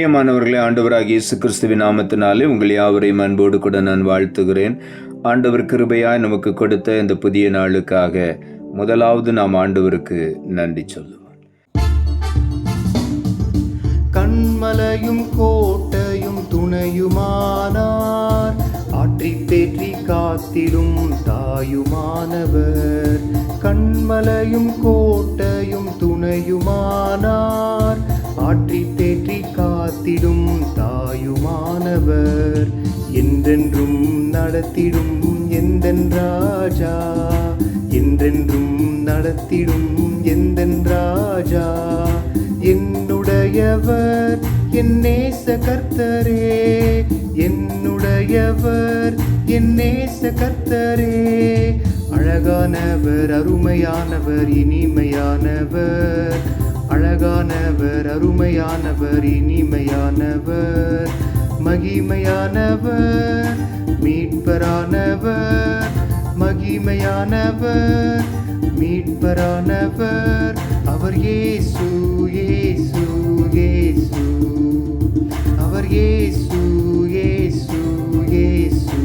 பிரியமானவர்களே, ஆண்டவராகிய இயேசு கிறிஸ்துவின் நாமத்தினாலே உங்கள் யாவரையும் அன்போடு கூட நான் வாழ்த்துகிறேன். ஆண்டவர் கிருபையாய் நமக்கு கொடுத்த இந்த புதிய நாளுக்காக முதலாவது நாம் ஆண்டவருக்கு நன்றி சொல்லுவோம். கண்மலையும் கோட்டையும் துணையுமானார், ஆற்றி தேற்றி காத்திடும் தாயுமானவர். கண்மலையும் கோட்டையும் துணையுமானார், ஆற்றி தேற்றி காத்திடும் தாயுமானவர். என்றென்றும் நடத்திடும் எந்தன் ராஜா, என்றென்றும் நடத்திடும் எந்தன் ராஜா. என்னுடையவர் என் நேச கர்த்தரே, என்னுடையவர் என் நேச கர்த்தரே. அழகானவர், அருமையானவர், இனிமையானவர். அழகானவர், அருமையானவர், இனிமையானவர். மகிமையானவர், மீட்பரானவர். மகிமையானவர், மீட்பரானவர். அவர் இயேசு, இயேசு, இயேசு. அவர் இயேசு, இயேசு, இயேசு.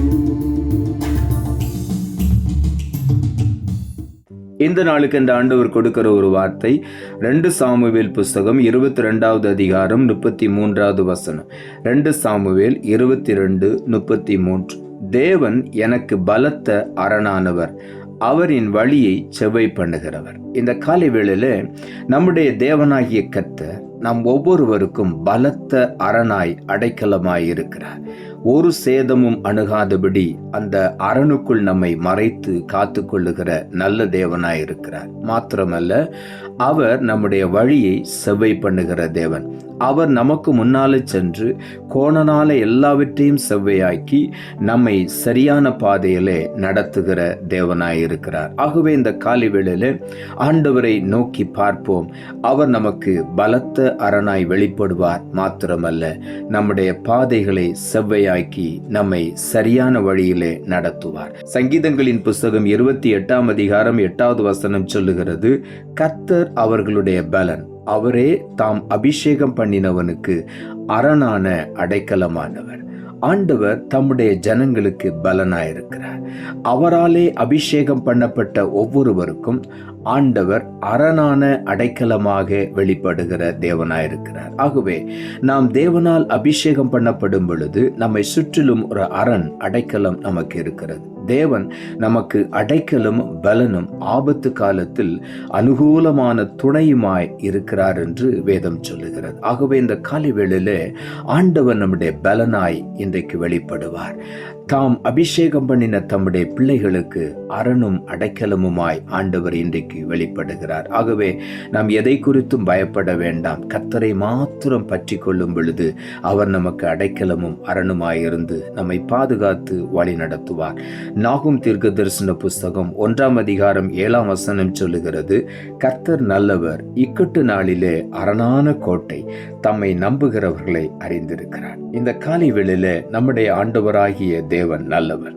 இந்த நாளுக்கு இந்த ஆண்டவர் கொடுக்கிற ஒரு வார்த்தை 2 சாமுவேல் புஸ்தகம் 22வது அதிகாரம் 33வது வசனம். 2 சாமுவேல் 22:33. தேவன் எனக்கு பலத்த அரணானவர், அவரின் வழியை செவ்வை பண்ணுகிறவர். இந்த காலை வேளையில நம்முடைய தேவனாகிய கர்த்தர் நம் ஒவ்வொருவருக்கும் பலத்த அரணாய் அடைக்கலமாய் இருக்கிறார். ஒரு சேதமும் அணுகாதபடி அந்த அரணுக்குள் நம்மை மறைத்து காத்து கொள்ளுகிற நல்ல தேவனாய் இருக்கிறார். மாத்திரமல்ல, அவர் நம்முடைய வழியை செவ்வை பண்ணுகிற தேவன். அவர் நமக்கு முன்னாலே சென்று கோணனால எல்லாவற்றையும் செவ்வையாக்கி நம்மை சரியான பாதையிலே நடத்துகிற தேவனாய் இருக்கிறார். ஆகவே இந்த காலை வேளையில ஆண்டவரை நோக்கி பார்ப்போம். அவர் நமக்கு பலத்த அரணாய் வெளிப்படுவார். மாத்திரமல்ல, நம்முடைய பாதைகளை செவ்வையாக்கி நம்மை சரியான வழியிலே நடத்துவார். சங்கீதங்களின் புஸ்தகம் 28ஆம் அதிகாரம் 8வது வசனம் சொல்லுகிறது, கர்த்தர் அவர்களுடைய பலன், அவரே தாம் அபிஷேகம் பண்ணினவனுக்கு அரணான அடைக்கலமானவர். ஆண்டவர் தம்முடைய ஜனங்களுக்கு பலனாயிருக்கிறார். அவராலே அபிஷேகம் பண்ணப்பட்ட ஒவ்வொருவருக்கும் ஆண்டவர் அரணான அடைக்கலமாக வெளிப்படுகிற தேவனாயிருக்கிறார். ஆகவே நாம் தேவனால் அபிஷேகம் பண்ணப்படும் பொழுது நம்மை சுற்றிலும் ஒரு அரண் அடைக்கலம் நமக்கு இருக்கிறது. தேவன் நமக்கு அடைக்கலும் பலனும் ஆபத்து காலத்தில் அனுகூலமான துணையுமாய் இருக்கிறார் என்று வேதம் சொல்லுகிறது. ஆகவே இந்த காலை வேளையிலே ஆண்டவர் நம்முடைய பலனாய் இன்றைக்கு வெளிப்படுவார். தாம் அபிஷேகம் பண்ணின தம்முடைய பிள்ளைகளுக்கு அரணும் அடைக்கலமுமாய் ஆண்டவர் இன்றைக்கு வெளிப்படுகிறார். ஆகவே நாம் எதை குறித்தும் பயப்பட வேண்டாம். கர்த்தரை மாத்திரம் பற்றி கொள்ளும் பொழுது அவர் நமக்கு அடைக்கலமும் அரணுமாயிருந்து நம்மை பாதுகாத்து வழி நடத்துவார். நாகும் தீர்க்க தரிசன புஸ்தகம் 1ஆம் அதிகாரம் 7ஆம் வசனம் சொல்லுகிறது, கர்த்தர் நல்லவர், இக்கட்டு நாளிலே அரணான கோட்டை, தம்மை நம்புகிறவர்களை அறிந்திருக்கிறார். இந்த காலை வேளையில நம்முடைய ஆண்டவராகிய தேவன் நல்லவர்.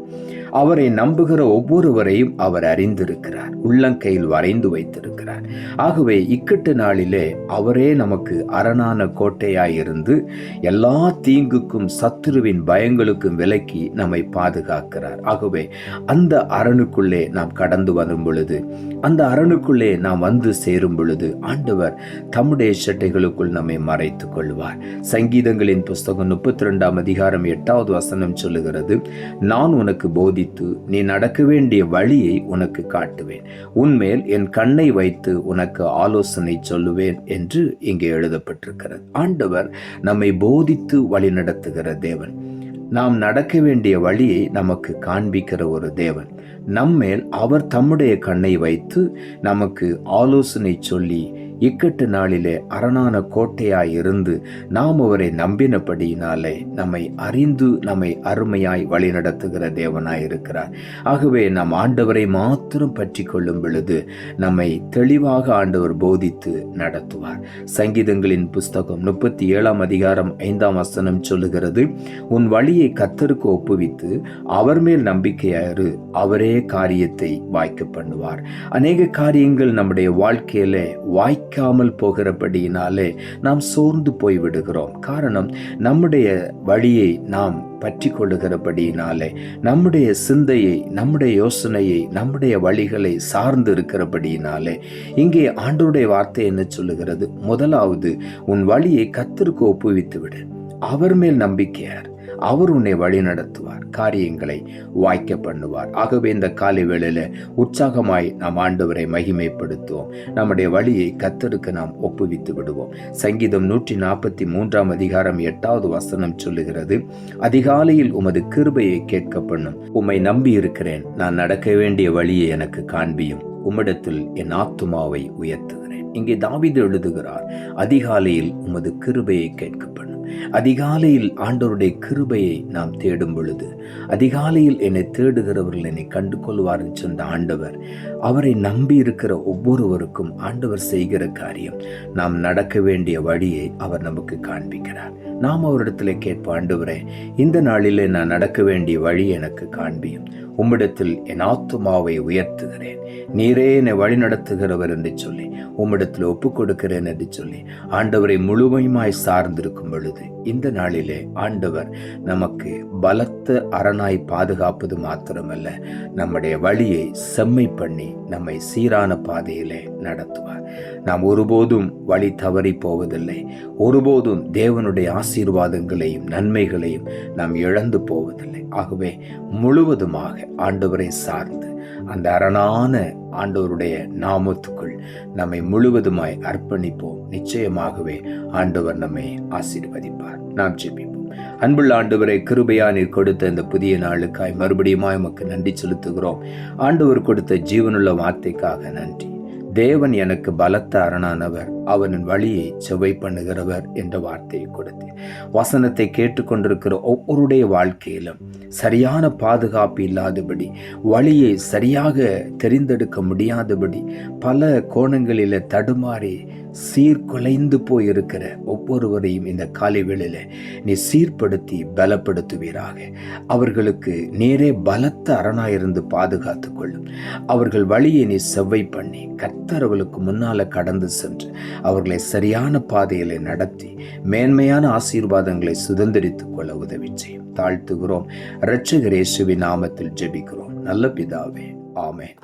அவரை நம்புகிற ஒவ்வொருவரையும் அவர் அறிந்திருக்கிறார், உள்ளங்கையில் வரைந்து வைத்திருக்கிறார். ஆகவே இக்கட்டு நாளிலே அவரே நமக்கு அரணான கோட்டையாயிருந்து எல்லா தீங்குக்கும் சத்துருவின் பயங்களுக்கும் விலக்கி நம்மை பாதுகாக்கிறார். ஆகவே அந்த அரணுக்குள்ளே நாம் கடந்து வரும் பொழுது, அந்த அரணுக்குள்ளே நாம் வந்து சேரும் பொழுது ஆண்டவர் தம்முடைய சட்டைகளுக்குள் நம்மை மறைத்துக் கொள்வார். சங்கீதங்களின் புஸ்தகம் 32ஆம் அதிகாரம் 8வது வசனம் சொல்லுகிறது, நான் உனக்கு போதித்து நீ நடக்க வேண்டிய வழியை உனக்கு காட்டுவேன், உன்மேல் என் கண்ணை வைத்து உனக்கு ஆலோசனை சொல்லுவேன் என்று இங்கே எழுதப்பட்டிருக்கிறது. ஆண்டவர் நம்மை போதித்து வழி நடத்துகிற தேவன். நாம் நடக்க வேண்டிய வழியை நமக்கு காண்பிக்கிற ஒரு தேவன். நம்மேல் அவர் தம்முடைய கண்ணை வைத்து நமக்கு ஆலோசனை சொல்லி இக்கட்டு நாளிலே அரணான கோட்டையாய் இருந்து நாம் அவரை நம்பினபடியினாலே நம்மை அறிந்து நம்மை அருமையாய் வழி நடத்துகிற தேவனாய் இருக்கிறார். ஆகவே நாம் ஆண்டவரை மாத்திரம் பற்றி கொள்ளும் பொழுது நம்மை தெளிவாக ஆண்டவர் போதித்து நடத்துவார். சங்கீதங்களின் புஸ்தகம் 37ஆம் அதிகாரம் 5ஆம் வசனம் சொல்லுகிறது, உன் வழியை கர்த்தருக்கு ஒப்புவித்து அவர் மேல் நம்பிக்கையாயிரு, அவரே காரியத்தை வாய்க்க பண்ணுவார். அநேக காரியங்கள் நம்முடைய வாழ்க்கையில வாய்க்க கிடைக்காமல் போகிறபடியினாலே நாம் சோர்ந்து போய் விடுகிறோம். காரணம், நம்முடைய வழியை நாம் பற்றி கொள்ளுகிறபடியினாலே, நம்முடைய சிந்தையை, நம்முடைய யோசனையை, நம்முடைய வழிகளை சார்ந்து இருக்கிறபடியினாலே. இங்கே ஆண்டவருடைய வார்த்தை என்ன சொல்லுகிறது? முதலாவது, உன் வழியை கர்த்தருக்கு ஒப்புவித்து விடு. அவர் மேல் நம்பிக்கையார். அவர் உன்னை வழி நடத்துவார், காரியங்களை வாய்க்க பண்ணுவார். ஆகவே இந்த காலை வேளையில உற்சாகமாய் நாம் ஆண்டவரை மகிமைப்படுத்துவோம். நம்முடைய வழியை கர்த்தருக்கு நாம் ஒப்புவித்து விடுவோம். சங்கீதம் 143 அதிகாரம் 8வது வசனம் சொல்லுகிறது, அதிகாலையில் உமது கிருபையை கேட்க பண்ணும். உம்மை நம்பி இருக்கிறேன், நான் நடக்க வேண்டிய வழியை எனக்கு காண்பியும். உம்மிடத்தில் என் ஆத்துமாவை உயர்த்துகிறேன். இங்கே தாவீது எழுதுகிறார், அதிகாலையில் உமது கிருபையை கேட்க பண்ணும். அதிகாலையில் ஆண்டவருடைய கிருபையை நாம் தேடும் பொழுது, அதிகாலையில் என்னை தேடுகிறவர்கள் என்னை கண்டு கொள்வார் சொன்ன ஆண்டவர், அவரை நம்பி இருக்கிற ஒவ்வொருவருக்கும் ஆண்டவர் செய்கிற காரியம், நாம் நடக்க வேண்டிய வழியை அவர் நமக்கு காண்பிக்கிறார். நாம் அவரிடத்தில் கேட்போம், ஆண்டவரே, இந்த நாளிலே நான் நடக்க வேண்டிய வழி எனக்கு காண்பியும். உம்மிடத்தில் என் ஆத்துமாவை உயர்த்துகிறேன். நீரே என்னை வழி நடத்துகிறவர் என்று சொல்லி உம்மிடத்தில் ஒப்புக் கொடுக்கிறேன் என்று சொல்லி ஆண்டவரை முழுமையுமாய் சார்ந்திருக்கும் பொழுது, இந்த நாளிலே ஆண்டவர் நமக்கு பலத்த அரணாய் பாதுகாப்பது மாத்திரமல்ல, நம்முடைய வழியை செம்மை பண்ணி நம்மை சீரான பாதையிலே நடத்துவார். நாம் ஒருபோதும் வழி தவறி போவதில்லை. ஒருபோதும் தேவனுடைய ஆசீர்வாதங்களையும் நன்மைகளையும் நாம் இழந்து போவதில்லை. ஆகவே முழுவதுமாக ஆண்டவரை சார்ந்து அந்த அரணான ஆண்டவருடைய நாமத்துக்குள் நம்மை முழுவதுமாய் அர்ப்பணிப்போம். நிச்சயமாகவே ஆண்டவர் நம்மை ஆசீர்வதிப்பார். நாம் ஜெபிப்போம். அன்புள்ள ஆண்டவரை, கிருபையா நீர் கொடுத்த இந்த புதிய நாளுக்காய் மறுபடியுமாய் உமக்கு நன்றி செலுத்துகிறோம். ஆண்டவர் கொடுத்த ஜீவனுள்ள வார்த்தைக்காக நன்றி. தேவன் எனக்கு பலத்த அரணானவர், அவனின் வழியை செவ்வை பண்ணுகிறவர் என்ற வார்த்தையை கொடுத்து, வசனத்தை கேட்டுக்கொண்டிருக்கிற ஒவ்வொருடைய வாழ்க்கையிலும் சரியான பாதுகாப்பு இல்லாதபடி, வழியை சரியாக தெரிந்தெடுக்க முடியாதபடி, பல கோணங்களில் தடுமாறி சீர்குலைந்து போயிருக்கிற ஒவ்வொருவரையும் இந்த காலை வேளையில நீ சீர்படுத்தி பலப்படுத்துவீராக. அவர்களுக்கு நேரே பலத்த அரணாயிருந்து பாதுகாத்து கொள்ளும். அவர்கள் வழியை நீ செவ்வை பண்ணி கர்த்தர் அவர்களுக்கு முன்னால கடந்து சென்று அவர்களை சரியான பாதையில நடத்தி மேன்மையான ஆசீர்வாதங்களை சுதந்திரித்துக் கொள்ள உதவி செய்யும். தாழ்த்துகிறோம். இரட்சகர் இயேசுவின் நாமத்தில் ஜெபிக்கிறோம் நல்ல பிதாவே, ஆமென்.